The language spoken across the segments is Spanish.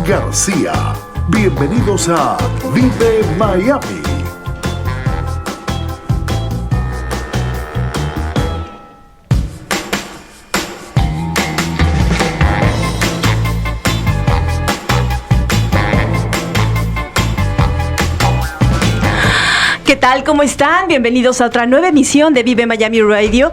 García. Bienvenidos a Vive Miami. ¿Qué tal? ¿Cómo están? Bienvenidos a otra nueva emisión de Vive Miami Radio.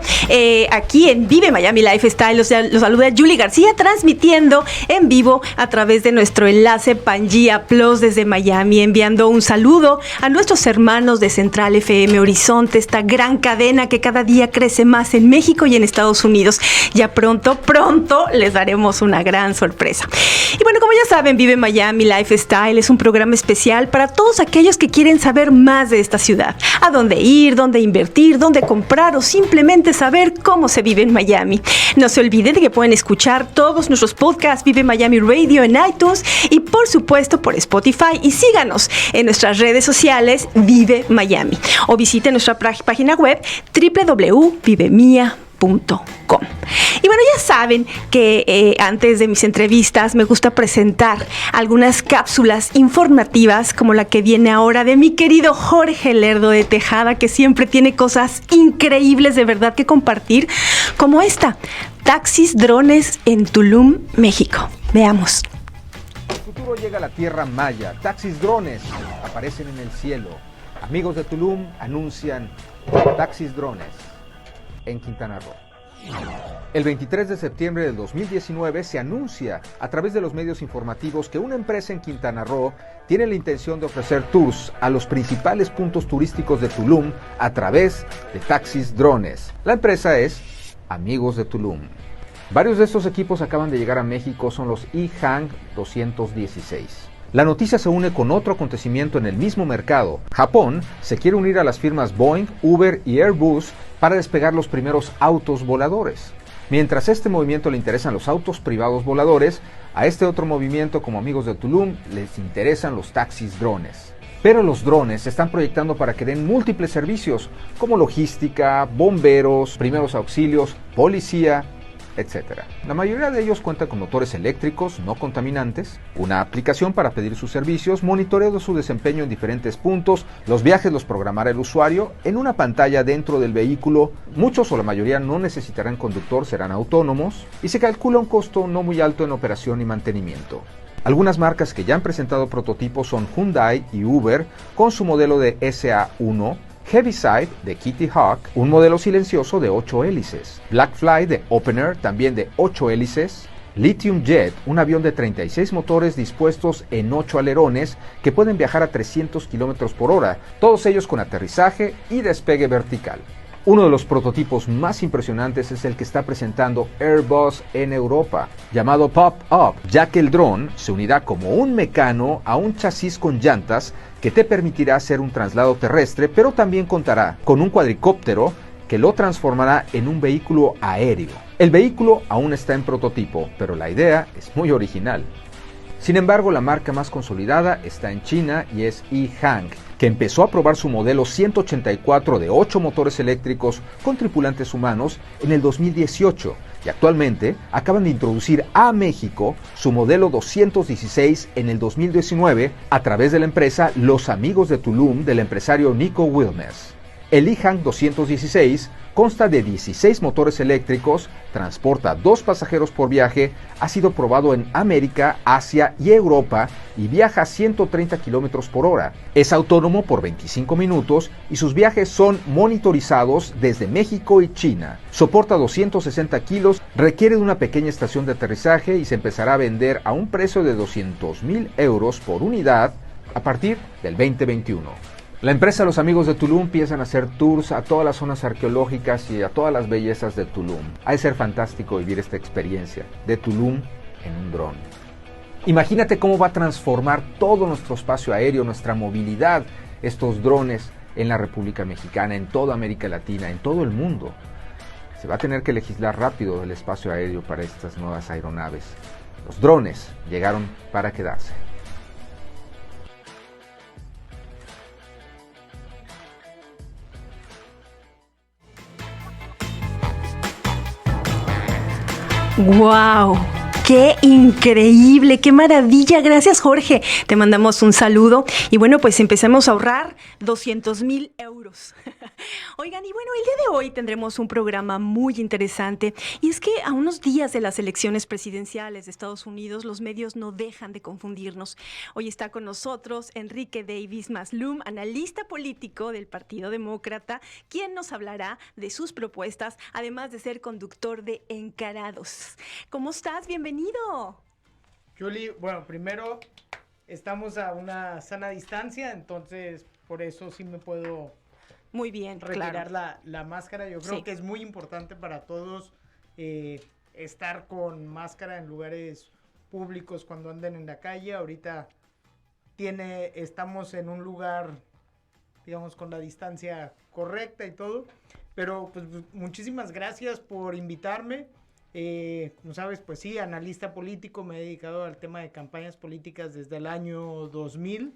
Aquí en Vive Miami Lifestyle los saluda Julie García, transmitiendo en vivo a través de nuestro enlace Pangea Plus desde Miami, enviando un saludo a nuestros hermanos de Central FM Horizonte, esta gran cadena que cada día crece más en México y en Estados Unidos. Ya pronto les daremos una gran sorpresa. Y bueno, como ya saben, Vive Miami Lifestyle es un programa especial para todos aquellos que quieren saber más de esta ciudad, a dónde ir, dónde invertir, dónde comprar o simplemente saber cómo se vive en Miami. No se olviden de que pueden escuchar todos nuestros podcasts Vive Miami Radio en iTunes y por supuesto por Spotify, y síganos en nuestras redes sociales Vive Miami o visiten nuestra página web www.vivemia.com. Y bueno, ya saben que antes de mis entrevistas me gusta presentar algunas cápsulas informativas como la que viene ahora de mi querido Jorge Lerdo de Tejada, que siempre tiene cosas increíbles de verdad que compartir, como esta: taxis drones en Tulum, México. Veamos. El futuro llega a la tierra maya. Taxis drones aparecen en el cielo. Amigos de Tulum anuncian taxis drones en Quintana Roo. El 23 de septiembre del 2019 se anuncia a través de los medios informativos que una empresa en Quintana Roo tiene la intención de ofrecer tours a los principales puntos turísticos de Tulum a través de taxis drones. La empresa es Amigos de Tulum. Varios de estos equipos acaban de llegar a México, son los EHang 216. La noticia se une con otro acontecimiento en el mismo mercado. Japón se quiere unir a las firmas Boeing, Uber y Airbus para despegar los primeros autos voladores. Mientras a este movimiento le interesan los autos privados voladores, a este otro movimiento, como Amigos de Tulum, les interesan los taxis drones. Pero los drones se están proyectando para que den múltiples servicios, como logística, bomberos, primeros auxilios, policía, etc. La mayoría de ellos cuentan con motores eléctricos no contaminantes, una aplicación para pedir sus servicios, monitoreo de su desempeño en diferentes puntos, los viajes los programará el usuario en una pantalla dentro del vehículo. Muchos o la mayoría no necesitarán conductor, serán autónomos, y se calcula un costo no muy alto en operación y mantenimiento. Algunas marcas que ya han presentado prototipos son Hyundai y Uber con su modelo de SA1, Heaviside de Kitty Hawk, un modelo silencioso de 8 hélices, Blackfly de Opener, también de 8 hélices, Lithium Jet, un avión de 36 motores dispuestos en 8 alerones que pueden viajar a 300 km por hora, todos ellos con aterrizaje y despegue vertical. Uno de los prototipos más impresionantes es el que está presentando Airbus en Europa, llamado Pop-Up, ya que el dron se unirá como un mecano a un chasis con llantas que te permitirá hacer un traslado terrestre, pero también contará con un cuadricóptero que lo transformará en un vehículo aéreo. El vehículo aún está en prototipo, pero la idea es muy original. Sin embargo, la marca más consolidada está en China y es EHang, que empezó a probar su modelo 184 de 8 motores eléctricos con tripulantes humanos en el 2018 y actualmente acaban de introducir a México su modelo 216 en el 2019 a través de la empresa Los Amigos de Tulum del empresario Nico Wilmes. El EHang 216 consta de 16 motores eléctricos, transporta 2 pasajeros por viaje, ha sido probado en América, Asia y Europa y viaja a 130 km por hora. Es autónomo por 25 minutos y sus viajes son monitorizados desde México y China. Soporta 260 kilos, requiere de una pequeña estación de aterrizaje y se empezará a vender a un precio de 200,000 euros por unidad a partir del 2021. La empresa Los Amigos de Tulum empiezan a hacer tours a todas las zonas arqueológicas y a todas las bellezas de Tulum. Ha de ser fantástico vivir esta experiencia de Tulum en un dron. Imagínate cómo va a transformar todo nuestro espacio aéreo, nuestra movilidad, estos drones en la República Mexicana, en toda América Latina, en todo el mundo. Se va a tener que legislar rápido el espacio aéreo para estas nuevas aeronaves. Los drones llegaron para quedarse. ¡Wow! ¡Qué increíble! ¡Qué maravilla! Gracias, Jorge. Te mandamos un saludo. Y bueno, pues empecemos a ahorrar 200,000 euros. Oigan, y bueno, el día de hoy tendremos un programa muy interesante. Y es que a unos días de las elecciones presidenciales de Estados Unidos, los medios no dejan de confundirnos. Hoy está con nosotros Enrique Davis Maslum, analista político del Partido Demócrata, quien nos hablará de sus propuestas, además de ser conductor de Encarados. ¿Cómo estás? Bienvenido. Julie, bueno, primero estamos a una sana distancia, entonces por eso sí me puedo muy bien retirar claro. la máscara. Yo creo Sí. que es muy importante para todos estar con máscara en lugares públicos cuando anden en la calle. Ahorita estamos en un lugar, digamos, con la distancia correcta y todo, pero pues muchísimas gracias por invitarme. Como sabes, pues sí, analista político, me he dedicado al tema de campañas políticas desde el año 2000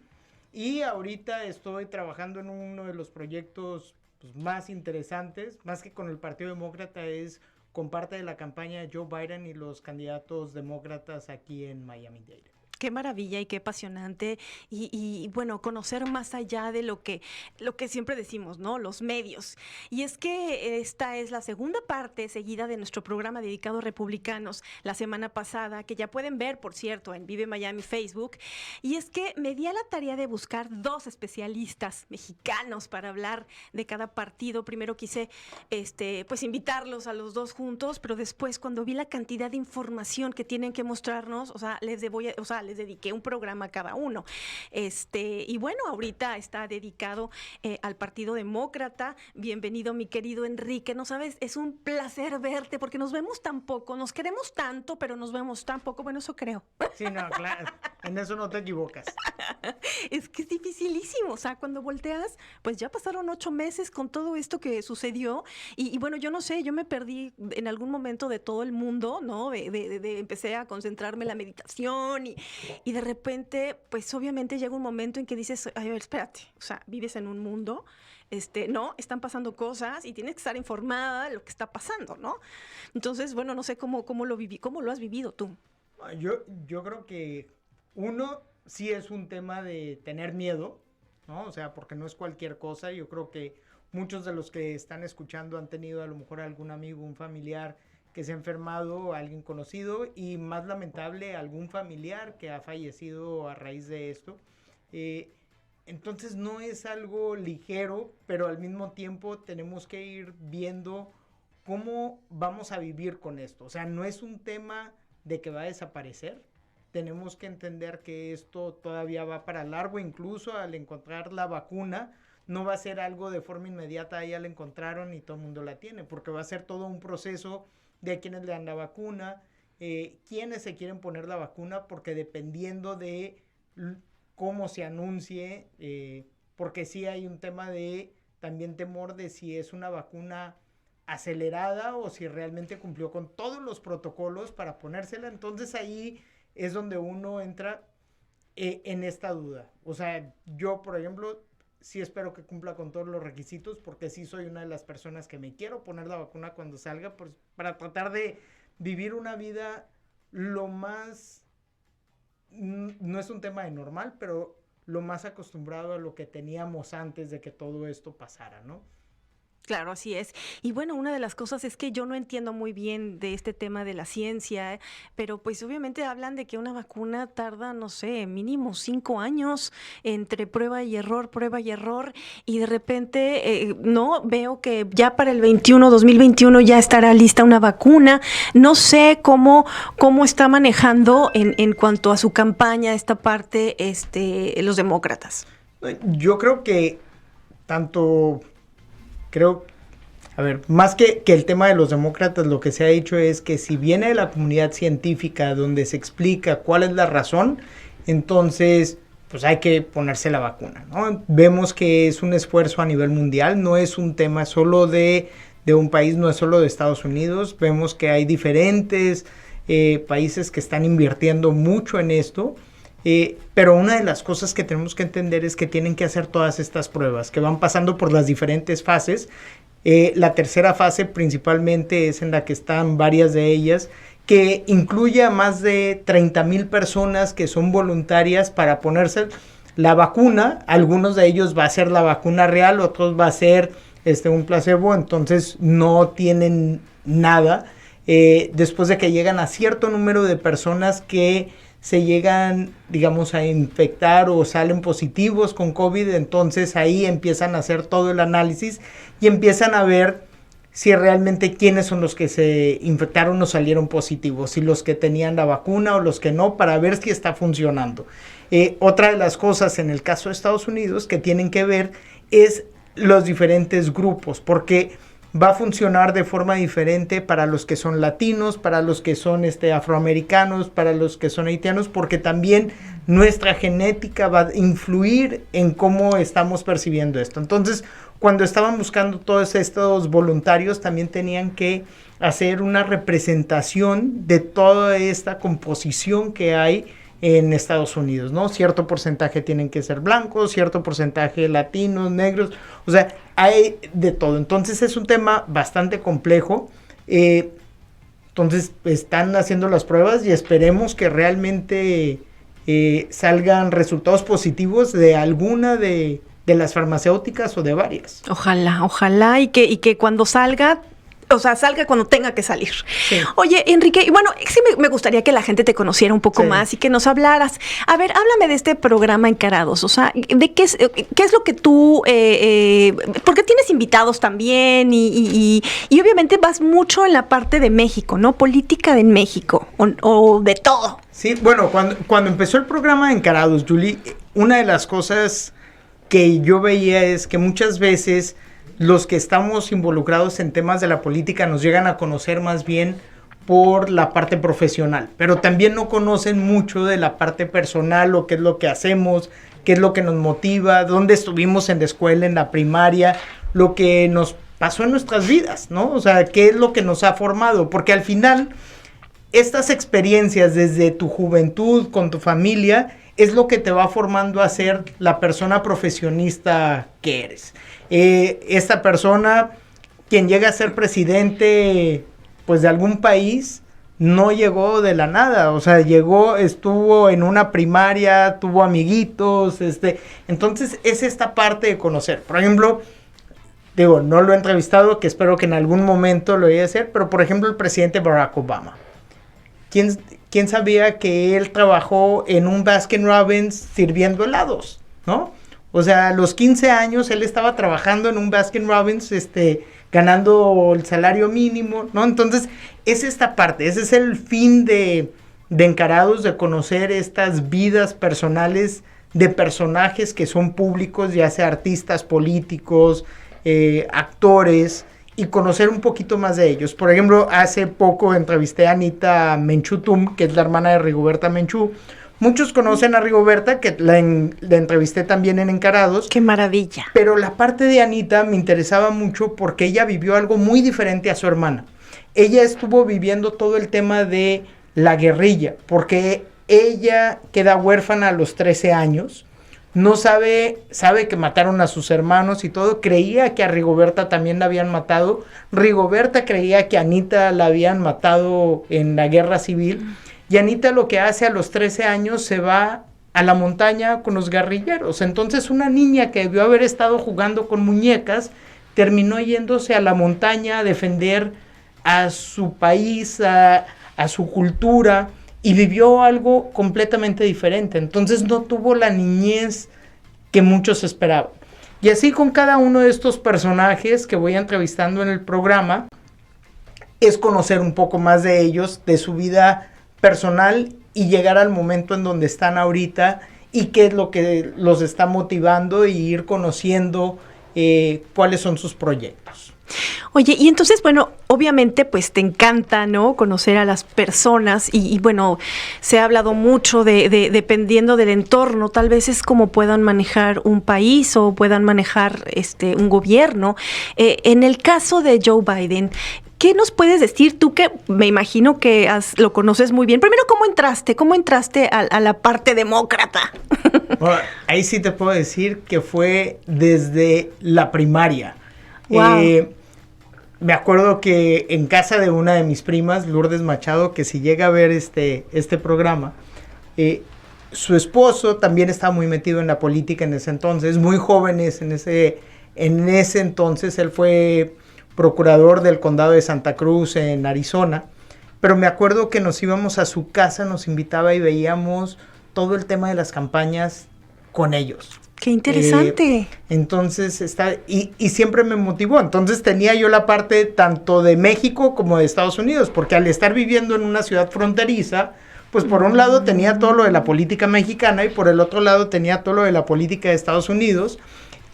y ahorita estoy trabajando en uno de los proyectos pues, más interesantes, más que con el Partido Demócrata, es con parte de la campaña de Joe Biden y los candidatos demócratas aquí en Miami-Dade. Qué maravilla y qué apasionante y bueno, conocer más allá de lo que siempre decimos, ¿no? Los medios. Y es que esta es la segunda parte seguida de nuestro programa dedicado a republicanos la semana pasada, que ya pueden ver, por cierto, en Vive Miami Facebook. Y es que me di a la tarea de buscar 2 especialistas mexicanos para hablar de cada partido. Primero quise pues invitarlos a los 2 juntos, pero después cuando vi la cantidad de información que tienen que mostrarnos, les dediqué un programa a cada uno. Y bueno, ahorita está dedicado al Partido Demócrata. Bienvenido, mi querido Enrique. No sabes, es un placer verte porque nos vemos tan poco, nos queremos tanto, pero nos vemos tan poco. Bueno, eso creo. Sí, no, claro, en eso no te equivocas. Es que es dificilísimo, o sea, cuando volteas, pues ya pasaron 8 meses con todo esto que sucedió y bueno, yo no sé, yo me perdí en algún momento de todo el mundo, ¿no? Empecé a concentrarme en la meditación y de repente, pues obviamente llega un momento en que dices, ay, a ver, espérate, o sea, vives en un mundo, no, están pasando cosas y tienes que estar informada de lo que está pasando, ¿no? Entonces, bueno, no sé cómo lo has vivido tú. Yo creo que uno sí es un tema de tener miedo, ¿no? O sea, porque no es cualquier cosa. Yo creo que muchos de los que están escuchando han tenido a lo mejor algún amigo, un familiar que se ha enfermado, alguien conocido y más lamentable, algún familiar que ha fallecido a raíz de esto. Entonces no es algo ligero, pero al mismo tiempo tenemos que ir viendo cómo vamos a vivir con esto. O sea, no es un tema de que va a desaparecer. Tenemos que entender que esto todavía va para largo, incluso al encontrar la vacuna, no va a ser algo de forma inmediata, ya la encontraron y todo el mundo la tiene, porque va a ser todo un proceso de quienes le dan la vacuna, quienes se quieren poner la vacuna, porque dependiendo de cómo se anuncie, porque sí hay un tema de también temor de si es una vacuna acelerada o si realmente cumplió con todos los protocolos para ponérsela. Entonces ahí es donde uno entra en esta duda. O sea, yo, por ejemplo, sí espero que cumpla con todos los requisitos, porque sí soy una de las personas que me quiero poner la vacuna cuando salga, pues, para tratar de vivir una vida lo más, no es un tema de normal, pero lo más acostumbrado a lo que teníamos antes de que todo esto pasara, ¿no? Claro, así es. Y bueno, una de las cosas es que yo no entiendo muy bien de este tema de la ciencia, pero pues obviamente hablan de que una vacuna tarda, no sé, mínimo 5 años entre prueba y error, y de repente, no, veo que ya para el 2021 ya estará lista una vacuna. No sé cómo está manejando en cuanto a su campaña esta parte los demócratas. Yo creo que más que el tema de los demócratas, lo que se ha dicho es que si viene de la comunidad científica donde se explica cuál es la razón, entonces pues hay que ponerse la vacuna, ¿no? Vemos que es un esfuerzo a nivel mundial, no es un tema solo de un país, no es solo de Estados Unidos, vemos que hay diferentes países que están invirtiendo mucho en esto. Pero una de las cosas que tenemos que entender es que tienen que hacer todas estas pruebas, que van pasando por las diferentes fases. La tercera fase principalmente es en la que están varias de ellas, que incluye a más de 30,000 personas que son voluntarias para ponerse la vacuna. Algunos de ellos va a ser la vacuna real, otros va a ser un placebo, entonces no tienen nada. Después de que llegan a cierto número de personas que se llegan, digamos, a infectar o salen positivos con COVID, entonces ahí empiezan a hacer todo el análisis y empiezan a ver si realmente quiénes son los que se infectaron o salieron positivos, si los que tenían la vacuna o los que no, para ver si está funcionando. Otra de las cosas en el caso de Estados Unidos que tienen que ver es los diferentes grupos, porque va a funcionar de forma diferente para los que son latinos, para los que son afroamericanos, para los que son haitianos, porque también nuestra genética va a influir en cómo estamos percibiendo esto. Entonces, cuando estaban buscando todos estos voluntarios, también tenían que hacer una representación de toda esta composición que hay en Estados Unidos, ¿no? Cierto porcentaje tienen que ser blancos, cierto porcentaje latinos, negros, o sea, hay de todo. Entonces es un tema bastante complejo. Entonces están haciendo las pruebas y esperemos que realmente salgan resultados positivos de alguna de las farmacéuticas o de varias. Ojalá y que cuando salga, o sea, salga cuando tenga que salir. Sí. Oye, Enrique, y bueno, sí me gustaría que la gente te conociera un poco más y que nos hablaras. A ver, háblame de este programa Encarados, o sea, de qué es lo que tú, porque tienes invitados también y obviamente vas mucho en la parte de México, ¿no? Política en México o de todo. Sí, bueno, cuando empezó el programa Encarados, Julie, una de las cosas que yo veía es que muchas veces los que estamos involucrados en temas de la política nos llegan a conocer más bien por la parte profesional, pero también no conocen mucho de la parte personal, o qué es lo que hacemos, qué es lo que nos motiva, dónde estuvimos en la escuela, en la primaria, lo que nos pasó en nuestras vidas, ¿no? O sea, qué es lo que nos ha formado, porque al final estas experiencias desde tu juventud, con tu familia, es lo que te va formando a ser la persona profesionista que eres. Esta persona, quien llega a ser presidente, pues de algún país, no llegó de la nada, o sea, estuvo en una primaria, tuvo amiguitos, entonces es esta parte de conocer. Por ejemplo, digo, no lo he entrevistado, que espero que en algún momento lo vaya a hacer, pero por ejemplo el presidente Barack Obama. ¿Quién sabía que él trabajó en un Baskin-Robbins sirviendo helados, ¿no? O sea, a los 15 años él estaba trabajando en un Baskin-Robbins, ganando el salario mínimo, ¿no? Entonces, es esta parte, ese es el fin de Encarados, de conocer estas vidas personales de personajes que son públicos, ya sea artistas, políticos, actores, y conocer un poquito más de ellos. Por ejemplo, hace poco entrevisté a Anita Menchú Tum, que es la hermana de Rigoberta Menchú. Muchos conocen a Rigoberta, que la entrevisté también en Encarados. ¡Qué maravilla! Pero la parte de Anita me interesaba mucho porque ella vivió algo muy diferente a su hermana. Ella estuvo viviendo todo el tema de la guerrilla, porque ella queda huérfana a los 13 años. No sabe que mataron a sus hermanos y todo. Creía que a Rigoberta también la habían matado. Rigoberta creía que a Anita la habían matado en la guerra civil. Y Anita lo que hace a los 13 años se va a la montaña con los guerrilleros. Entonces una niña que debió haber estado jugando con muñecas terminó yéndose a la montaña a defender a su país, a su cultura, y vivió algo completamente diferente. Entonces no tuvo la niñez que muchos esperaban. Y así con cada uno de estos personajes que voy entrevistando en el programa, es conocer un poco más de ellos, de su vida personal, y llegar al momento en donde están ahorita y qué es lo que los está motivando, y ir conociendo cuáles son sus proyectos. Oye, y entonces, bueno, obviamente pues te encanta, ¿no?, conocer a las personas y bueno, se ha hablado mucho de dependiendo del entorno, tal vez es como puedan manejar un país o puedan manejar un gobierno. En el caso de Joe Biden, ¿qué nos puedes decir tú, que me imagino que lo conoces muy bien? Primero, ¿cómo entraste a la parte demócrata? Bueno, ahí sí te puedo decir que fue desde la primaria. Wow. me acuerdo que en casa de una de mis primas, Lourdes Machado, que si llega a ver este programa, su esposo también estaba muy metido en la política en ese entonces, muy jóvenes en ese entonces. Él fue procurador del condado de Santa Cruz en Arizona, pero me acuerdo que nos íbamos a su casa, nos invitaba y veíamos todo el tema de las campañas con ellos. ¡Qué interesante! Entonces, y siempre me motivó. Entonces tenía yo la parte tanto de México como de Estados Unidos, porque al estar viviendo en una ciudad fronteriza, pues por un lado tenía todo lo de la política mexicana y por el otro lado tenía todo lo de la política de Estados Unidos,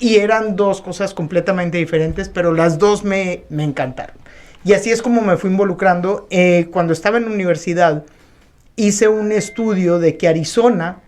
y eran dos cosas completamente diferentes, pero las dos me encantaron. Y así es como me fui involucrando. Cuando estaba en la universidad, hice un estudio de que Arizona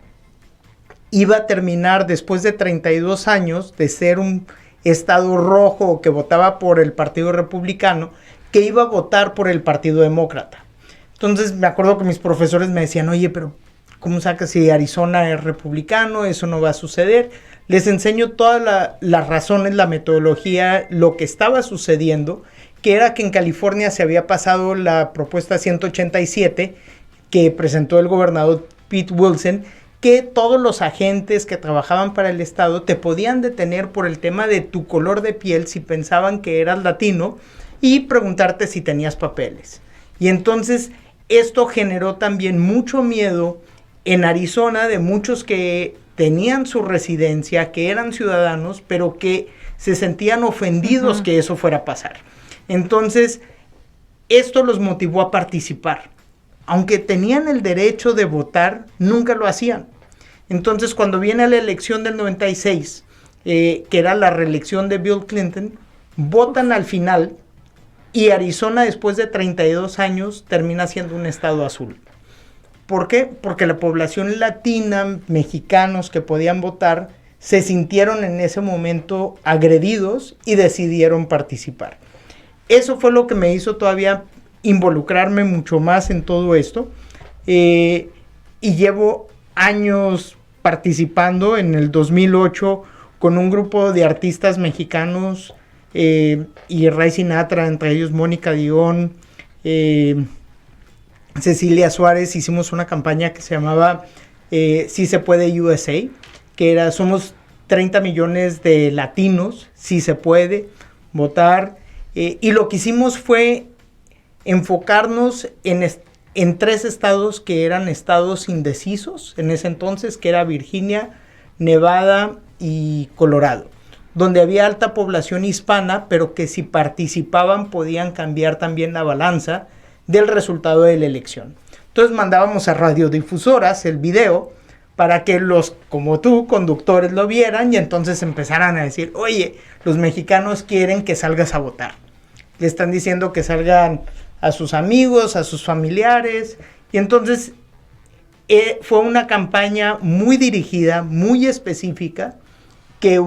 iba a terminar, después de 32 años de ser un estado rojo que votaba por el Partido Republicano, que iba a votar por el Partido Demócrata. Entonces me acuerdo que mis profesores me decían, oye, pero ¿cómo sacas si Arizona es republicano? Eso no va a suceder. Les enseño todas las razones, la metodología, lo que estaba sucediendo, que era que en California se había pasado la propuesta 187 que presentó el gobernador Pete Wilson, que todos los agentes que trabajaban para el estado te podían detener por el tema de tu color de piel si pensaban que eras latino y preguntarte si tenías papeles. Y entonces esto generó también mucho miedo en Arizona de muchos que tenían su residencia, que eran ciudadanos, pero que se sentían ofendidos que eso fuera a pasar. Entonces, esto los motivó a participar. Aunque tenían el derecho de votar, nunca lo hacían. Entonces, cuando viene la elección del 96, que era la reelección de Bill Clinton, votan al final y Arizona, después de 32 años, termina siendo un estado azul. ¿Por qué? Porque la población latina, mexicanos que podían votar, se sintieron en ese momento agredidos y decidieron participar. Eso fue lo que me hizo todavía involucrarme mucho más en todo esto. Y llevo años participando. En el 2008 con un grupo de artistas mexicanos y Ray Sinatra, entre ellos Mónica Dion, Cecilia Suárez, hicimos una campaña que se llamaba Sí se puede USA, que era somos 30 millones de latinos, sí se puede votar, y lo que hicimos fue enfocarnos en 3 estados que eran estados indecisos en ese entonces, que era Virginia, Nevada y Colorado, donde había alta población hispana, pero que si participaban podían cambiar también la balanza del resultado de la elección. Entonces mandábamos a radiodifusoras el video para que los, como tú, conductores lo vieran y entonces empezaran a decir, oye, los mexicanos quieren que salgas a votar. Le están diciendo que salgan a sus amigos, a sus familiares. Y entonces fue una campaña muy dirigida, muy específica, que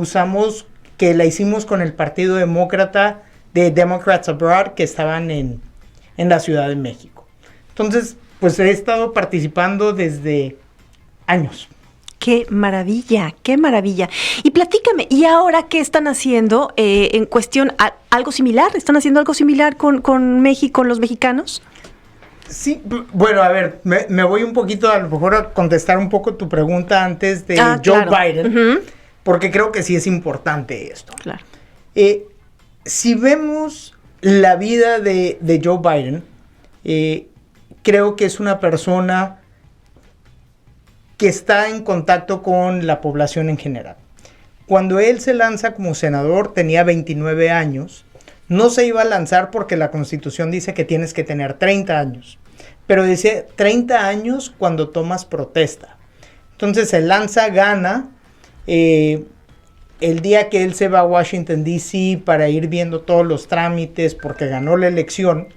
la hicimos con el Partido Demócrata de Democrats Abroad, que estaban en la Ciudad de México. Entonces, pues he estado participando desde años. ¡Qué maravilla! ¡Qué maravilla! Y platícame, ¿y ahora qué están haciendo en cuestión algo similar? ¿Están haciendo algo similar con México, con los mexicanos? Sí, bueno, a ver, me voy un poquito a lo mejor a contestar un poco tu pregunta antes de Joe Biden, porque creo que sí es importante esto. Claro. Si vemos la vida de Joe Biden, creo que es una persona que está en contacto con la población en general. Cuando él se lanza como senador, tenía 29 años. No se iba a lanzar porque la Constitución dice que tienes que tener 30 años. Pero dice 30 años cuando tomas protesta. Entonces se lanza, gana. El día que él se va a Washington, D.C. para ir viendo todos los trámites porque ganó la elección,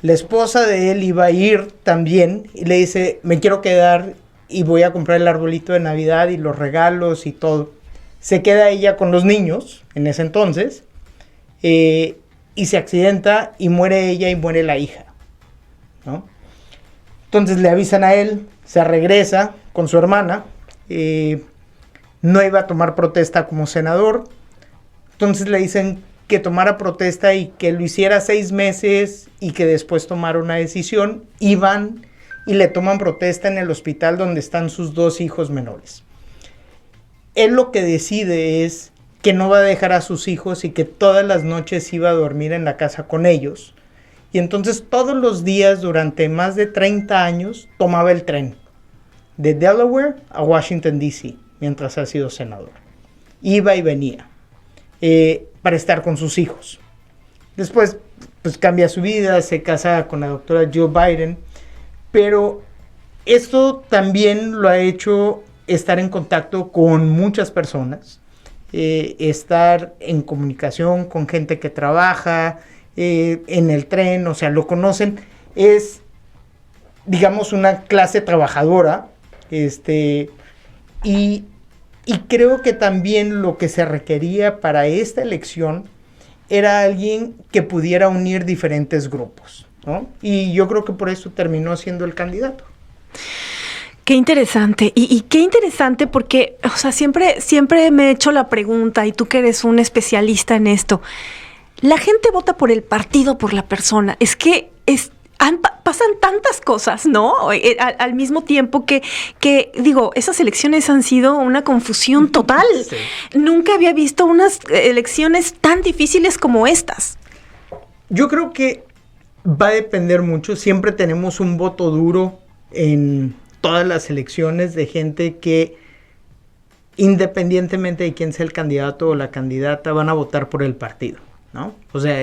la esposa de él iba a ir también y le dice, me quiero quedar y voy a comprar el arbolito de Navidad y los regalos y todo. Se queda ella con los niños en ese entonces y se accidenta y muere ella y muere la hija, ¿no? Entonces le avisan a él, se regresa con su hermana, no iba a tomar protesta como senador. Entonces le dicen, que tomara protesta y que lo hiciera 6 meses y que después tomara una decisión, iban y le toman protesta en el hospital donde están sus 2 hijos menores. Él lo que decide es que no va a dejar a sus hijos y que todas las noches iba a dormir en la casa con ellos. Y entonces todos los días durante más de 30 años tomaba el tren de Delaware a Washington, D.C., mientras ha sido senador. Iba y venía para estar con sus hijos. Después pues cambia su vida, se casa con la doctora Jill Biden, pero esto también lo ha hecho estar en contacto con muchas personas, estar en comunicación con gente que trabaja en el tren, o sea, lo conocen, es, digamos, una clase trabajadora, y creo que también lo que se requería para esta elección era alguien que pudiera unir diferentes grupos, ¿no? Y yo creo que por eso terminó siendo el candidato. Qué interesante, y qué interesante porque, o sea, siempre me he hecho la pregunta, y tú que eres un especialista en esto, la gente vota por el partido, por la persona, es que pasan tantas cosas, ¿no? Al mismo tiempo que digo, esas elecciones han sido una confusión total. Sí. Nunca había visto unas elecciones tan difíciles como estas. Yo creo que va a depender mucho, siempre tenemos un voto duro en todas las elecciones de gente que, independientemente de quién sea el candidato o la candidata, van a votar por el partido, ¿no? O sea,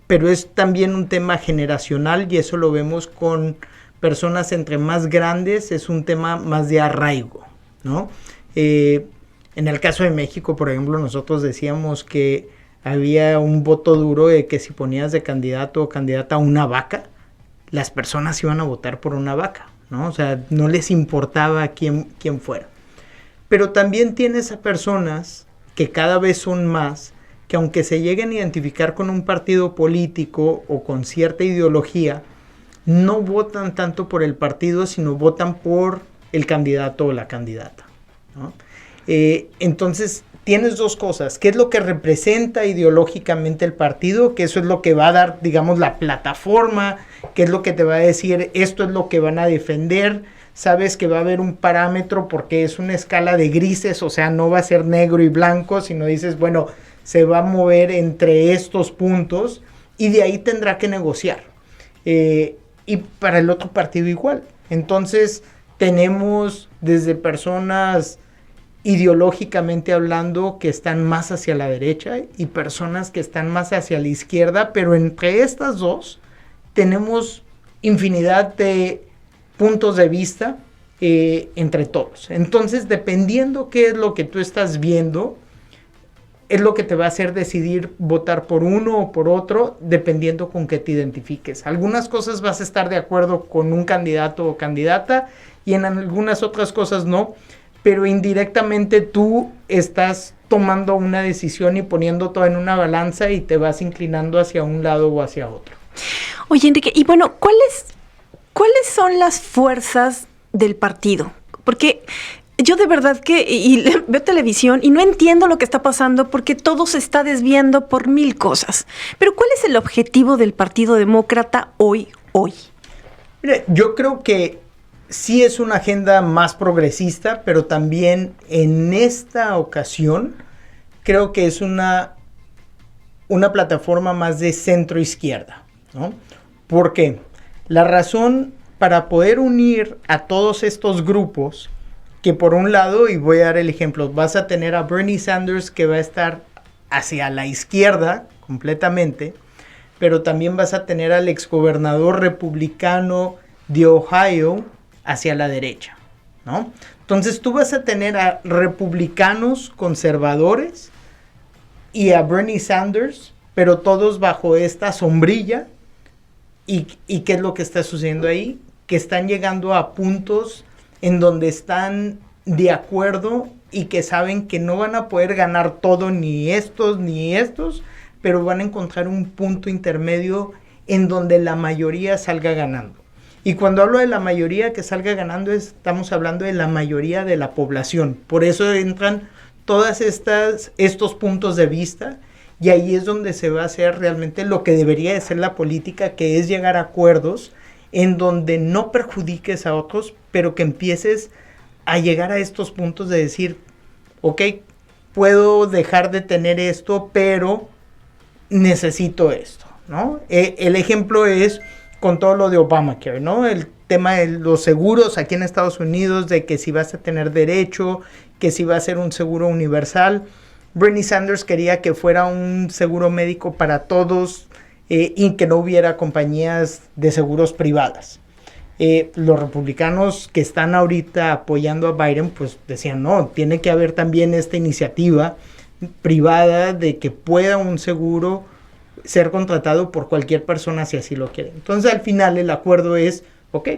pero es también un tema generacional y eso lo vemos con personas entre más grandes, es un tema más de arraigo, ¿no? En el caso de México, por ejemplo, nosotros decíamos que había un voto duro de que si ponías de candidato o candidata a una vaca, las personas iban a votar por una vaca, ¿no? O sea, no les importaba quién fuera. Pero también tienes a personas que cada vez son más, que aunque se lleguen a identificar con un partido político o con cierta ideología, no votan tanto por el partido, sino votan por el candidato o la candidata, ¿no? Entonces, tienes 2 cosas. ¿Qué es lo que representa ideológicamente el partido? Que eso es lo que va a dar, digamos, la plataforma, qué es lo que te va a decir, esto es lo que van a defender. Sabes que va a haber un parámetro porque es una escala de grises, o sea, no va a ser negro y blanco, sino dices, bueno, se va a mover entre estos puntos y de ahí tendrá que negociar. Y para el otro partido igual. Entonces tenemos desde personas ideológicamente hablando que están más hacia la derecha y personas que están más hacia la izquierda, pero entre estas 2 tenemos infinidad de puntos de vista entre todos. Entonces, dependiendo qué es lo que tú estás viendo, es lo que te va a hacer decidir votar por uno o por otro, dependiendo con qué te identifiques. Algunas cosas vas a estar de acuerdo con un candidato o candidata y en algunas otras cosas no, pero indirectamente tú estás tomando una decisión y poniendo todo en una balanza y te vas inclinando hacia un lado o hacia otro. Oye, Enrique, y bueno, ¿cuáles son las fuerzas del partido? Porque yo de verdad que veo televisión y no entiendo lo que está pasando porque todo se está desviando por 1000 cosas. Pero ¿cuál es el objetivo del Partido Demócrata hoy? Mira, yo creo que sí es una agenda más progresista, pero también en esta ocasión creo que es una plataforma más de centro-izquierda, ¿no? ¿Por qué? La razón para poder unir a todos estos grupos, que por un lado, y voy a dar el ejemplo, vas a tener a Bernie Sanders que va a estar hacia la izquierda completamente, pero también vas a tener al exgobernador republicano de Ohio hacia la derecha, ¿no? Entonces tú vas a tener a republicanos conservadores y a Bernie Sanders, pero todos bajo esta sombrilla. ¿Y qué es lo que está sucediendo ahí? Que están llegando a puntos en donde están de acuerdo y que saben que no van a poder ganar todo, ni estos, pero van a encontrar un punto intermedio en donde la mayoría salga ganando. Y cuando hablo de la mayoría que salga ganando, estamos hablando de la mayoría de la población. Por eso entran todas estos puntos de vista y ahí es donde se va a hacer realmente lo que debería de ser la política, que es llegar a acuerdos en donde no perjudiques a otros, pero que empieces a llegar a estos puntos de decir, ok, puedo dejar de tener esto, pero necesito esto, ¿no? El ejemplo es con todo lo de Obamacare, ¿no? El tema de los seguros aquí en Estados Unidos, de que si vas a tener derecho, que si va a ser un seguro universal. Bernie Sanders quería que fuera un seguro médico para todos y que no hubiera compañías de seguros privadas. Los republicanos que están ahorita apoyando a Biden, pues decían, no, tiene que haber también esta iniciativa privada de que pueda un seguro ser contratado por cualquier persona si así lo quiere. Entonces al final el acuerdo es, ok,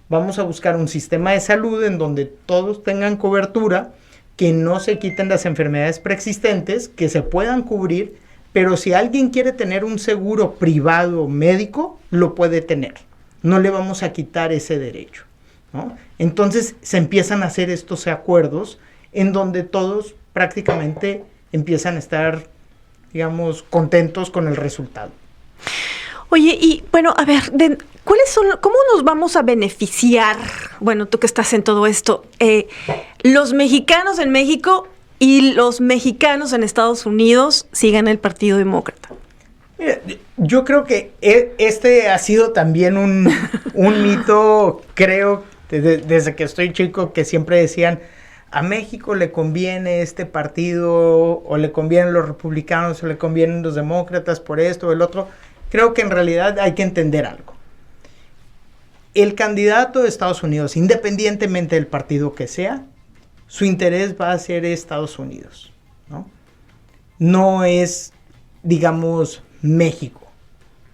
vamos a buscar un sistema de salud en donde todos tengan cobertura, que no se quiten las enfermedades preexistentes, que se puedan cubrir, pero si alguien quiere tener un seguro privado médico, lo puede tener. No le vamos a quitar ese derecho, ¿no? Entonces se empiezan a hacer estos acuerdos en donde todos prácticamente empiezan a estar, digamos, contentos con el resultado. Oye, y bueno, a ver, ¿cómo nos vamos a beneficiar? Bueno, tú que estás en todo esto, los mexicanos en México y los mexicanos en Estados Unidos si gana el Partido Demócrata. Mira, yo creo que este ha sido también un mito, creo, desde que estoy chico, que siempre decían, a México le conviene este partido, o le convienen los republicanos, o le convienen los demócratas por esto o el otro. Creo que en realidad hay que entender algo. El candidato de Estados Unidos, independientemente del partido que sea, su interés va a ser Estados Unidos, ¿no? No es, digamos, México,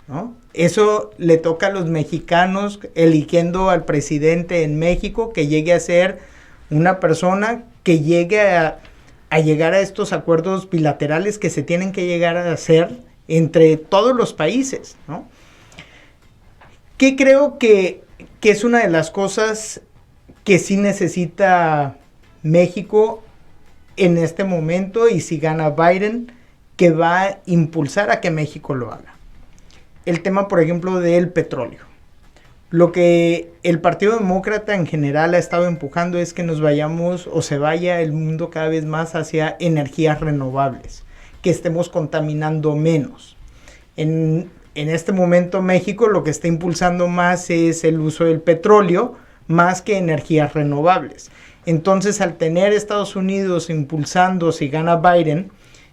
¿no? Eso le toca a los mexicanos eligiendo al presidente en México, que llegue a ser una persona que llegue a llegar a estos acuerdos bilaterales que se tienen que llegar a hacer entre todos los países, ¿no? Que creo que es una de las cosas que sí necesita México en este momento, y si gana Biden, que va a impulsar a que México lo haga. El tema, por ejemplo, del petróleo. Lo que el Partido Demócrata en general ha estado empujando es que nos vayamos, o se vaya el mundo cada vez más hacia energías renovables, que estemos contaminando menos. En este momento México lo que está impulsando más es el uso del petróleo, más que energías renovables. Entonces, al tener Estados Unidos impulsando, si gana Biden,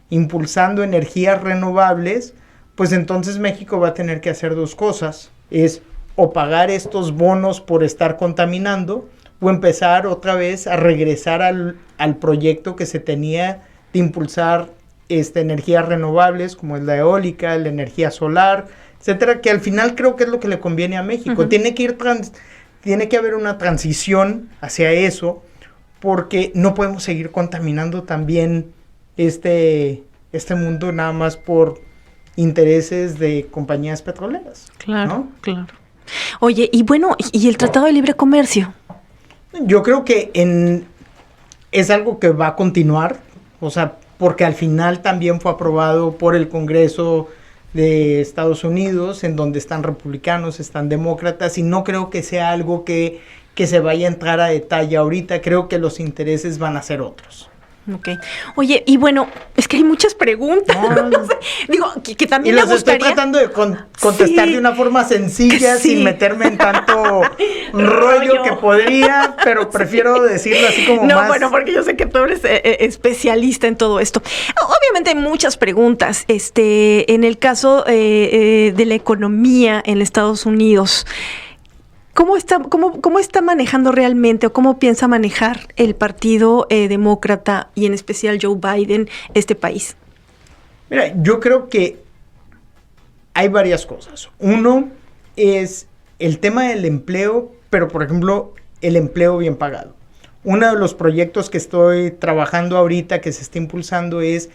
impulsando energías renovables, pues entonces México va a tener que hacer dos cosas. Es o pagar estos bonos por estar contaminando, o empezar otra vez a regresar al proyecto que se tenía de impulsar energías renovables, como es la eólica, la energía solar, etcétera, que al final creo que es lo que le conviene a México. Uh-huh. Tiene que haber una transición hacia eso, porque no podemos seguir contaminando también este mundo nada más por intereses de compañías petroleras. Claro, ¿no? Claro. Oye, y bueno, ¿y el Tratado de Libre Comercio? Yo creo que es algo que va a continuar, o sea, porque al final también fue aprobado por el Congreso de Estados Unidos, en donde están republicanos, están demócratas, y no creo que sea algo que se vaya a entrar a detalle ahorita. Creo que los intereses van a ser otros. Ok. Oye, y bueno, es que hay muchas preguntas. No sé. Digo, que también me gustaría... estoy tratando de contestar de una forma sencilla, sin meterme en tanto rollo que podría, pero prefiero decirlo así como más... No, bueno, porque yo sé que tú eres especialista en todo esto. Obviamente hay muchas preguntas. En el caso de la economía en Estados Unidos, ¿cómo está manejando realmente, o cómo piensa manejar el Partido Demócrata, y en especial Joe Biden, este país? Mira, yo creo que hay varias cosas. Uno es el tema del empleo, pero por ejemplo, el empleo bien pagado. Uno de los proyectos que estoy trabajando ahorita, que se está impulsando, es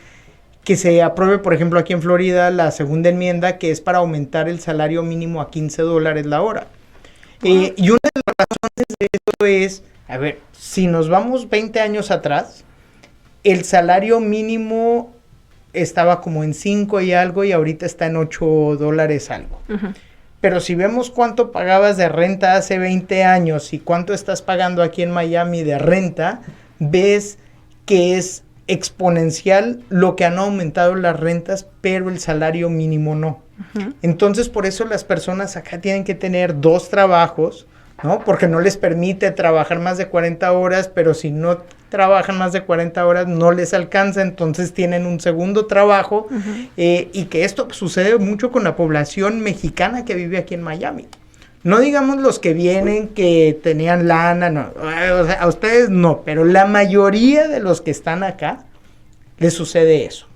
que se apruebe, por ejemplo, aquí en Florida, la segunda enmienda, que es para aumentar el salario mínimo a $15 la hora. Y una de las razones de esto es, a ver, si nos vamos 20 años atrás, el salario mínimo estaba como en 5 y algo y ahorita está en $8 algo. Pero si vemos cuánto pagabas de renta hace 20 años y cuánto estás pagando aquí en Miami de renta, ves que es exponencial lo que han aumentado las rentas, pero el salario mínimo no. Entonces, por eso las personas acá tienen que tener 2 trabajos, ¿no? Porque no les permite trabajar más de 40 horas, pero si no trabajan más de 40 horas no les alcanza, entonces tienen un segundo trabajo, y que esto sucede mucho con la población mexicana que vive aquí en Miami. No digamos los que vienen que tenían lana, no, o sea, a ustedes no, pero la mayoría de los que están acá les sucede eso.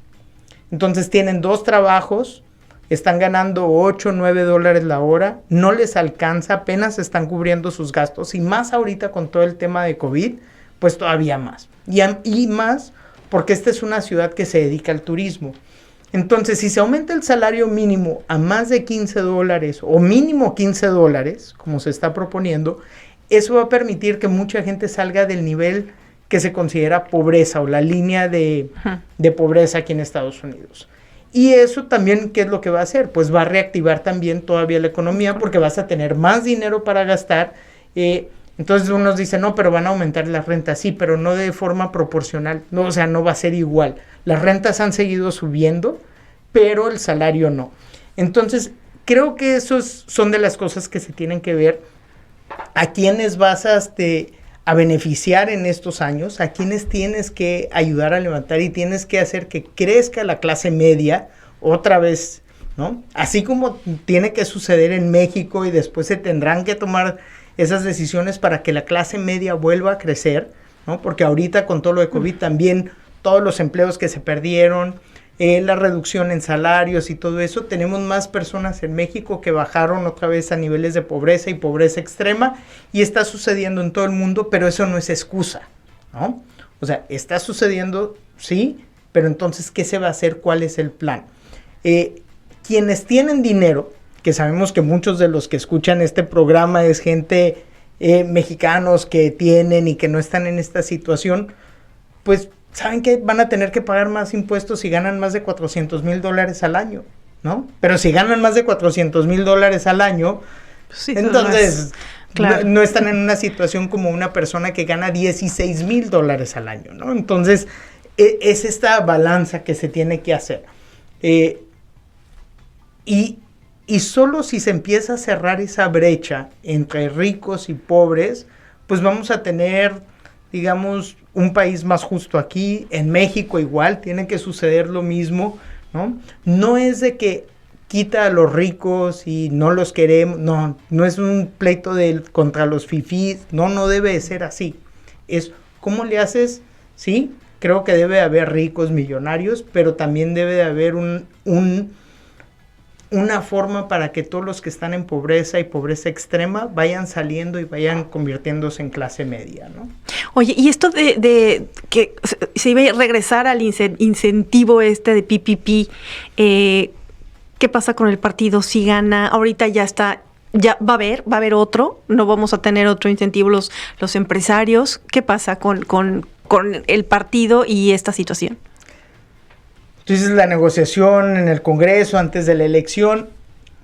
Entonces tienen 2 trabajos, están ganando $8, $9 la hora, no les alcanza, apenas están cubriendo sus gastos, y más ahorita con todo el tema de COVID, pues todavía más. Y más porque esta es una ciudad que se dedica al turismo. Entonces, si se aumenta el salario mínimo a más de $15 o mínimo $15, como se está proponiendo, eso va a permitir que mucha gente salga del nivel que se considera pobreza o la línea de pobreza aquí en Estados Unidos. Y eso también, ¿qué es lo que va a hacer? Pues va a reactivar también todavía la economía porque vas a tener más dinero para gastar. Entonces unos dicen, no, pero van a aumentar las rentas. Sí, pero no de forma proporcional. No, o sea, no va a ser igual. Las rentas han seguido subiendo, pero el salario no. Entonces, creo que esos son de las cosas que se tienen que ver. ¿A quiénes vas a beneficiar en estos años? ¿A quiénes tienes que ayudar a levantar y tienes que hacer que crezca la clase media otra vez, ¿no? Así como tiene que suceder en México y después se tendrán que tomar esas decisiones para que la clase media vuelva a crecer, ¿no? Porque ahorita con todo lo de COVID también todos los empleos que se perdieron, la reducción en salarios y todo eso, tenemos más personas en México que bajaron otra vez a niveles de pobreza y pobreza extrema, y está sucediendo en todo el mundo, pero eso no es excusa, ¿no? O sea, está sucediendo, sí, pero entonces, ¿qué se va a hacer? ¿Cuál es el plan? Quienes tienen dinero, que sabemos que muchos de los que escuchan este programa es gente mexicanos que tienen y que no están en esta situación, pues saben que van a tener que pagar más impuestos si ganan más de $400,000 al año, ¿no? Pero si ganan más de $400,000 al año, sí, entonces claro, no están en una situación como una persona que gana $16,000 al año, ¿no? Entonces, es esta balanza que se tiene que hacer. Y solo si se empieza a cerrar esa brecha entre ricos y pobres, pues vamos a tener, digamos, un país más justo aquí. En México igual, tiene que suceder lo mismo, ¿no? No es de que quita a los ricos y no los queremos, no es un pleito contra los fifís, no debe de ser así. Es, ¿cómo le haces? Sí, creo que debe de haber ricos millonarios, pero también debe de haber una forma para que todos los que están en pobreza y pobreza extrema vayan saliendo y vayan convirtiéndose en clase media, ¿no? Oye, y esto de que se iba a regresar al incentivo de PPP, ¿qué pasa con el partido si gana? Ahorita ya está, ya va a haber otro, no vamos a tener otro incentivo los empresarios. ¿Qué pasa con el partido y esta situación? Entonces, la negociación en el Congreso antes de la elección.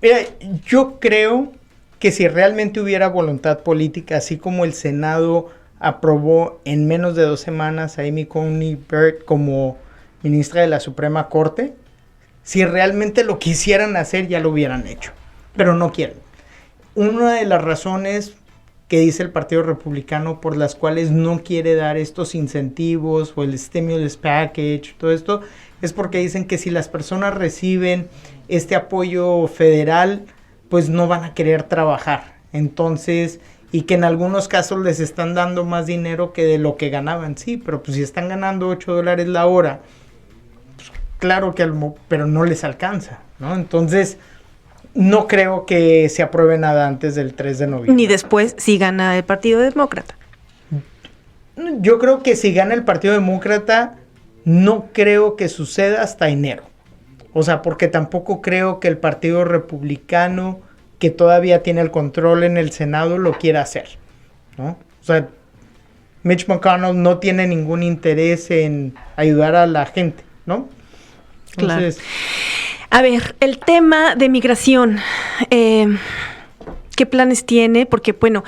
Mira, yo creo que si realmente hubiera voluntad política, así como el Senado aprobó en menos de 2 semanas a Amy Coney Barrett como ministra de la Suprema Corte, si realmente lo quisieran hacer, ya lo hubieran hecho, pero no quieren. Una de las razones que dice el Partido Republicano por las cuales no quiere dar estos incentivos o el stimulus package, todo esto, es porque dicen que si las personas reciben este apoyo federal, pues no van a querer trabajar. Entonces, y que en algunos casos les están dando más dinero que de lo que ganaban. Sí, pero pues si están ganando $8 la hora, pues claro que pero no les alcanza, ¿no? Entonces, no creo que se apruebe nada antes del 3 de noviembre. Ni después si gana el Partido Demócrata. Yo creo que si gana el Partido Demócrata, no creo que suceda hasta enero. O sea, porque tampoco creo que el Partido Republicano, que todavía tiene el control en el Senado, lo quiera hacer, ¿no? O sea, Mitch McConnell no tiene ningún interés en ayudar a la gente, ¿no? Entonces, A ver, el tema de migración, ¿qué planes tiene? Porque, bueno,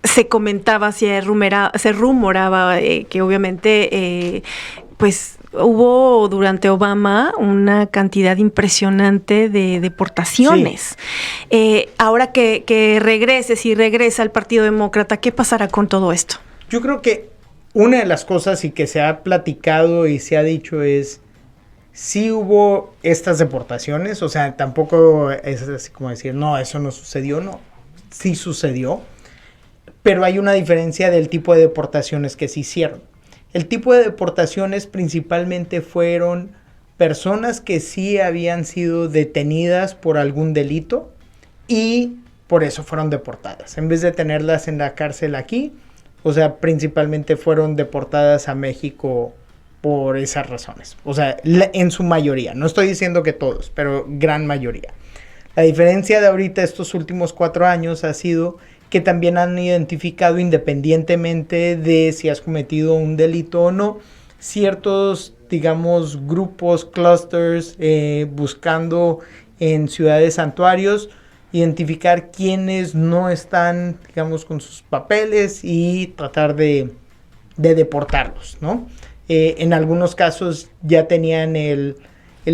se comentaba, se rumoraba que obviamente, pues, hubo durante Obama una cantidad impresionante de deportaciones. Sí. Ahora que regresa el Partido Demócrata, ¿qué pasará con todo esto? Yo creo que una de las cosas y que se ha platicado y se ha dicho es, sí hubo estas deportaciones, o sea, tampoco es así como decir, no, eso no sucedió, no, sí sucedió, pero hay una diferencia del tipo de deportaciones que se hicieron. El tipo de deportaciones principalmente fueron personas que sí habían sido detenidas por algún delito y por eso fueron deportadas. En vez de tenerlas en la cárcel aquí, o sea, principalmente fueron deportadas a México por esas razones. O sea, en su mayoría. No estoy diciendo que todos, pero gran mayoría. La diferencia de ahorita estos últimos 4 años ha sido que también han identificado, independientemente de si has cometido un delito o no, ciertos, digamos, grupos, clusters, buscando en ciudades santuarios, identificar quiénes no están, digamos, con sus papeles y tratar de deportarlos, ¿no? En algunos casos ya tenían el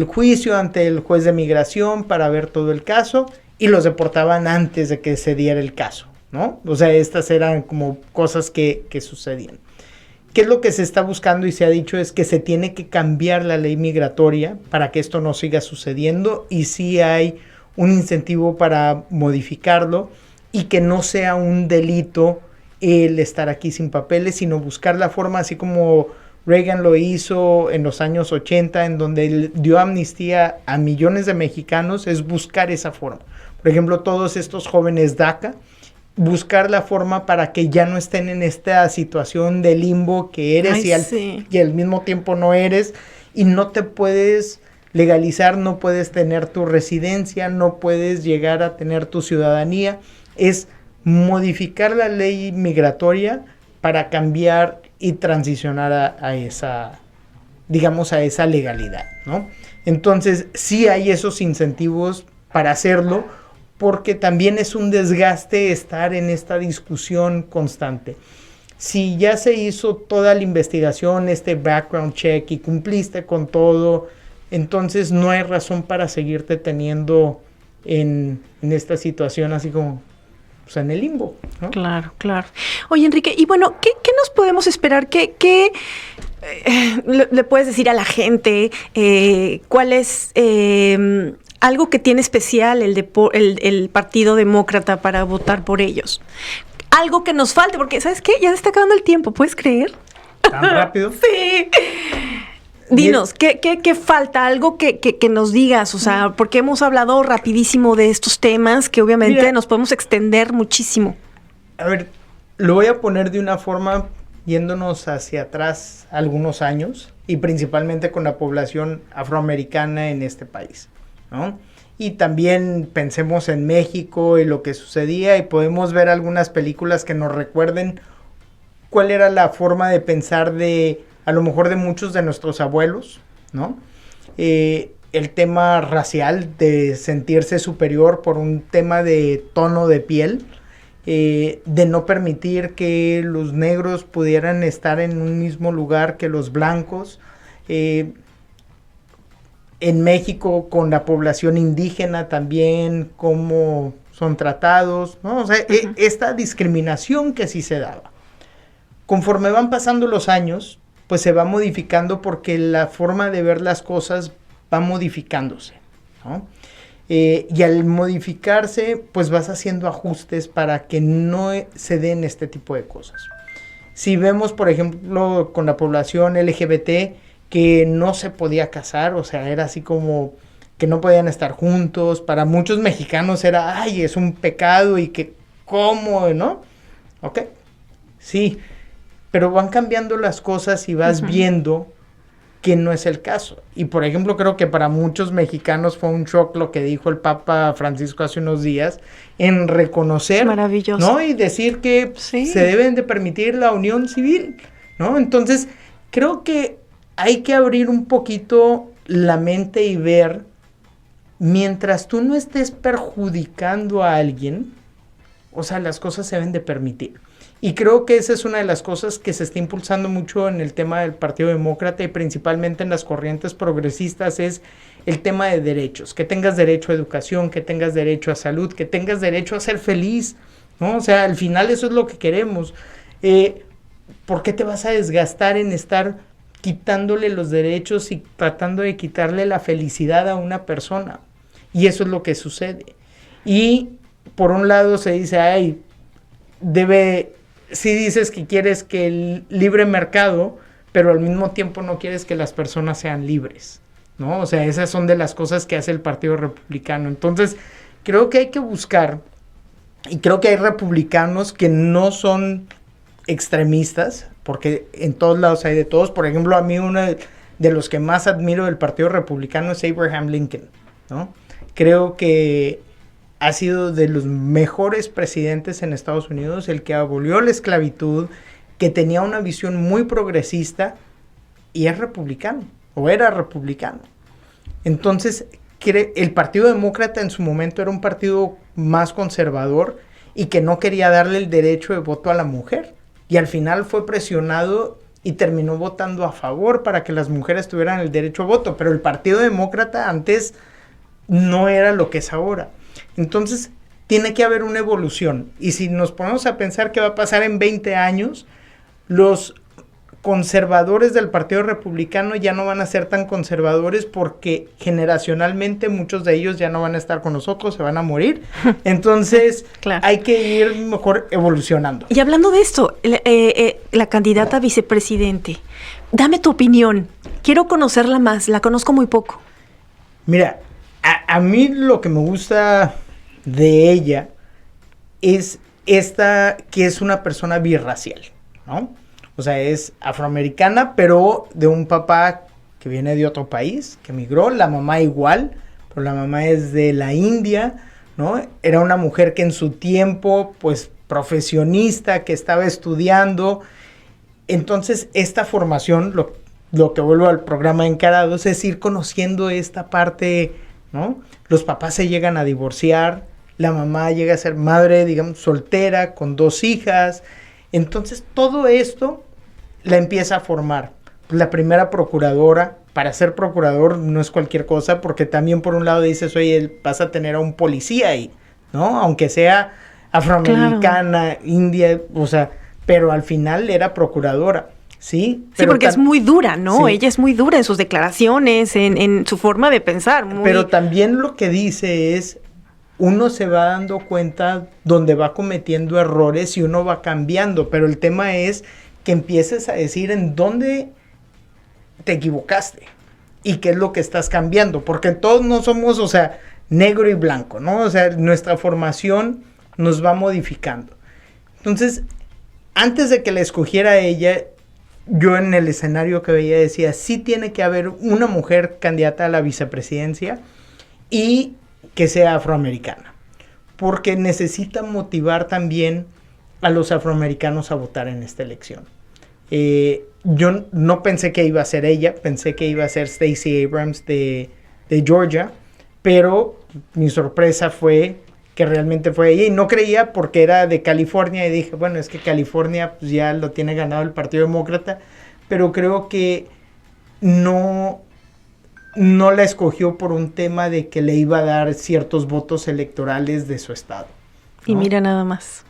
juicio ante el juez de migración para ver todo el caso y los deportaban antes de que se diera el caso, ¿no? O sea, estas eran como cosas que sucedían. ¿Qué es lo que se está buscando y se ha dicho? Es que se tiene que cambiar la ley migratoria para que esto no siga sucediendo y sí hay un incentivo para modificarlo y que no sea un delito el estar aquí sin papeles, sino buscar la forma, así como Reagan lo hizo en los años 80, en donde él dio amnistía a millones de mexicanos, es buscar esa forma. Por ejemplo, todos estos jóvenes DACA, buscar la forma para que ya no estén en esta situación de limbo que eres y al mismo tiempo no eres, y no te puedes legalizar, no puedes tener tu residencia, no puedes llegar a tener tu ciudadanía. Es modificar la ley migratoria para cambiar y transicionar a esa, digamos, a esa legalidad, ¿no? Entonces, sí hay esos incentivos para hacerlo, porque también es un desgaste estar en esta discusión constante. Si ya se hizo toda la investigación, este background check, y cumpliste con todo, entonces no hay razón para seguirte teniendo en esta situación así como, pues, en el limbo, ¿no? Claro, claro. Oye, Enrique, y bueno, ¿qué nos podemos esperar? ¿Qué le puedes decir a la gente? ¿Cuál es algo que tiene especial el Partido Demócrata para votar por ellos? Algo que nos falte, porque, ¿sabes qué? Ya se está acabando el tiempo, ¿puedes creer? ¿Tan rápido? Sí. Dinos, ¿qué falta? Algo que nos digas, o sea, porque hemos hablado rapidísimo de estos temas que obviamente nos podemos extender muchísimo. A ver, lo voy a poner de una forma yéndonos hacia atrás algunos años y principalmente con la población afroamericana en este país, ¿no? Y también pensemos en México y lo que sucedía y podemos ver algunas películas que nos recuerden cuál era la forma de pensar de, a lo mejor, de muchos de nuestros abuelos, ¿no? El tema racial, de sentirse superior por un tema de tono de piel, de no permitir que los negros pudieran estar en un mismo lugar que los blancos. En México, con la población indígena también, cómo son tratados, ¿no? O sea, esta discriminación que sí se daba. Conforme van pasando los años, pues se va modificando porque la forma de ver las cosas va modificándose, ¿no? Y al modificarse, pues vas haciendo ajustes para que no se den este tipo de cosas. Si vemos, por ejemplo, con la población LGBT, que no se podía casar, o sea, era así como que no podían estar juntos. Para muchos mexicanos era, ay, es un pecado y que, ¿cómo? ¿No? Ok, sí, pero van cambiando las cosas y vas viendo que no es el caso. Y, por ejemplo, creo que para muchos mexicanos fue un shock lo que dijo el Papa Francisco hace unos días en reconocer, maravilloso, ¿no? Y decir que se deben de permitir la unión civil, ¿no? Entonces, creo que hay que abrir un poquito la mente y ver, mientras tú no estés perjudicando a alguien, o sea, las cosas se deben de permitir. Y creo que esa es una de las cosas que se está impulsando mucho en el tema del Partido Demócrata y principalmente en las corrientes progresistas, es el tema de derechos. Que tengas derecho a educación, que tengas derecho a salud, que tengas derecho a ser feliz, ¿no? O sea, al final eso es lo que queremos. ¿Por qué te vas a desgastar en estar quitándole los derechos y tratando de quitarle la felicidad a una persona? Y eso es lo que sucede. Y por un lado se dice, si dices que quieres que el libre mercado, pero al mismo tiempo no quieres que las personas sean libres, ¿no? O sea, esas son de las cosas que hace el Partido Republicano. Entonces, creo que hay que buscar, y creo que hay republicanos que no son extremistas, porque en todos lados hay de todos. Por ejemplo, a mí uno de los que más admiro del Partido Republicano es Abraham Lincoln, ¿no? Creo que ha sido de los mejores presidentes en Estados Unidos, el que abolió la esclavitud, que tenía una visión muy progresista y es republicano, o era republicano. Entonces, el Partido Demócrata en su momento era un partido más conservador y que no quería darle el derecho de voto a la mujer. Y al final fue presionado y terminó votando a favor para que las mujeres tuvieran el derecho a voto. Pero el Partido Demócrata antes no era lo que es ahora. Entonces, tiene que haber una evolución. Y si nos ponemos a pensar qué va a pasar en 20 años, los conservadores del Partido Republicano ya no van a ser tan conservadores porque generacionalmente muchos de ellos ya no van a estar con nosotros, se van a morir. Entonces, claro, hay que ir mejor evolucionando. Y hablando de esto, la candidata a vicepresidente, dame tu opinión. Quiero conocerla más, la conozco muy poco. Mira, a mí lo que me gusta de ella es que es una persona birracial, ¿no? O sea, es afroamericana, pero de un papá que viene de otro país, que emigró, la mamá igual, pero la mamá es de la India, ¿no? Era una mujer que en su tiempo, pues, profesionista, que estaba estudiando. Entonces, esta formación, lo que vuelvo al programa Encarados, es ir conociendo esta parte, ¿no? Los papás se llegan a divorciar, la mamá llega a ser madre, digamos, soltera, con 2 hijas. Entonces, todo esto la empieza a formar. La primera procuradora, para ser procurador no es cualquier cosa, porque también por un lado dices, oye, vas a tener a un policía ahí, ¿no? Aunque sea afroamericana, claro, india, o sea, pero al final era procuradora, ¿sí? Sí, porque es muy dura, ¿no? Sí. Ella es muy dura en sus declaraciones, en su forma de pensar. Pero también lo que dice es, uno se va dando cuenta donde va cometiendo errores y uno va cambiando, pero el tema es que empieces a decir en dónde te equivocaste y qué es lo que estás cambiando, porque todos no somos, o sea, negro y blanco, ¿no? O sea, nuestra formación nos va modificando. Entonces, antes de que la escogiera ella, yo en el escenario que veía decía, sí tiene que haber una mujer candidata a la vicepresidencia y que sea afroamericana, porque necesita motivar también a los afroamericanos a votar en esta elección. Yo no pensé que iba a ser ella, pensé que iba a ser Stacey Abrams de Georgia, pero mi sorpresa fue que realmente fue ella, y no creía porque era de California, y dije, bueno, es que California pues, ya lo tiene ganado el Partido Demócrata, pero creo que no la escogió por un tema de que le iba a dar ciertos votos electorales de su estado, ¿no? Y mira nada más.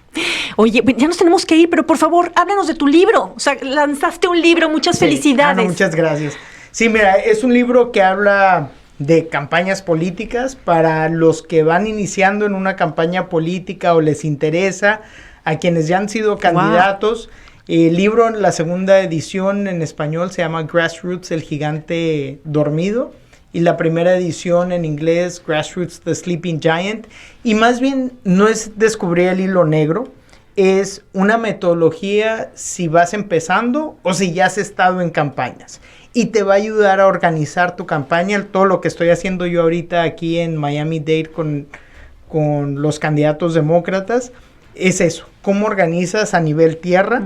Oye, ya nos tenemos que ir, pero por favor, háblanos de tu libro. O sea, lanzaste un libro, muchas felicidades. Muchas gracias. Sí, mira, es un libro que habla de campañas políticas para los que van iniciando en una campaña política o les interesa, a quienes ya han sido candidatos. Wow. El libro, la segunda edición en español se llama Grassroots, el gigante dormido, y la primera edición en inglés, Grassroots, the Sleeping Giant, y más bien no es descubrir el hilo negro, es una metodología si vas empezando o si ya has estado en campañas, y te va a ayudar a organizar tu campaña. Todo lo que estoy haciendo yo ahorita aquí en Miami-Dade con los candidatos demócratas es eso, cómo organizas a nivel tierra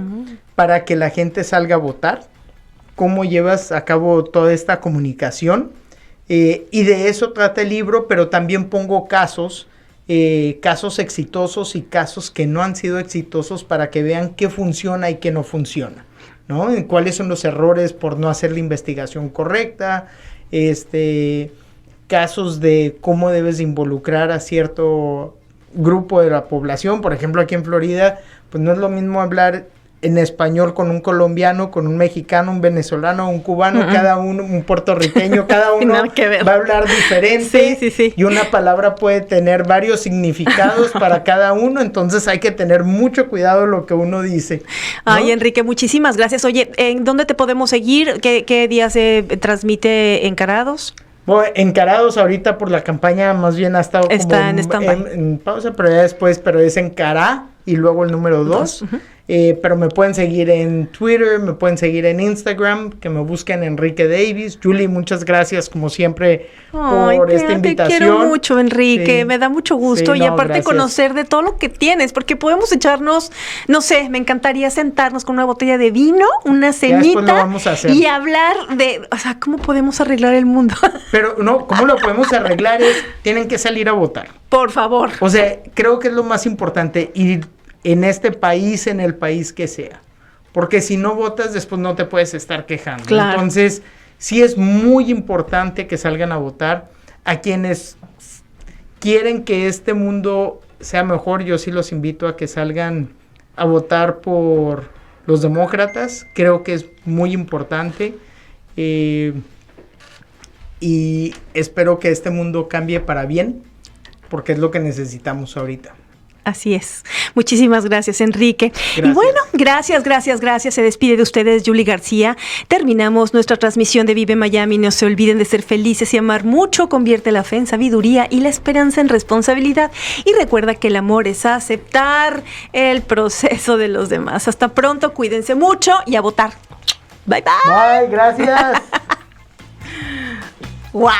para que la gente salga a votar, cómo llevas a cabo toda esta comunicación. Y de eso trata el libro, pero también pongo casos exitosos y casos que no han sido exitosos para que vean qué funciona y qué no funciona, ¿no? Cuáles son los errores por no hacer la investigación correcta, casos de cómo debes involucrar a cierto grupo de la población. Por ejemplo, aquí en Florida, pues no es lo mismo hablar en español con un colombiano, con un mexicano, un venezolano, un cubano, cada uno, un puertorriqueño, cada uno va a hablar diferente. Sí. Y una palabra puede tener varios significados para cada uno, entonces hay que tener mucho cuidado de lo que uno dice, ¿no? Ay, Enrique, muchísimas gracias. Oye, ¿en dónde te podemos seguir? ¿Qué día se transmite Encarados? Bueno, Encarados ahorita por la campaña más bien ha estado Está como en pausa, pero ya después, pero es Encará y luego el número 2. Pero me pueden seguir en Twitter, me pueden seguir en Instagram, que me busquen Enrique Davis. Julie, muchas gracias como siempre por esta invitación. Te quiero mucho, Enrique, me da mucho gusto y aparte gracias. conocer de todo lo que tienes, porque podemos echarnos, no sé, me encantaría sentarnos con una botella de vino, una cenita lo vamos a hacer. Y hablar de, o sea, cómo podemos arreglar el mundo. Pero no, ¿cómo lo podemos arreglar? Tienen que salir a votar. Por favor. O sea, creo que es lo más importante y en este país, en el país que sea. Porque si no votas, después no te puedes estar quejando. Claro. Entonces, sí es muy importante que salgan a votar. A quienes quieren que este mundo sea mejor, yo sí los invito a que salgan a votar por los demócratas. Creo que es muy importante. Y espero que este mundo cambie para bien, porque es lo que necesitamos ahorita. Así es. Muchísimas gracias, Enrique. Gracias. Y bueno, gracias. Se despide de ustedes, Julie García. Terminamos nuestra transmisión de Vive Miami. No se olviden de ser felices y amar mucho. Convierte la fe en sabiduría y la esperanza en responsabilidad. Y recuerda que el amor es aceptar el proceso de los demás. Hasta pronto, cuídense mucho y a votar. Bye, bye. Bye, gracias. ¡Wow!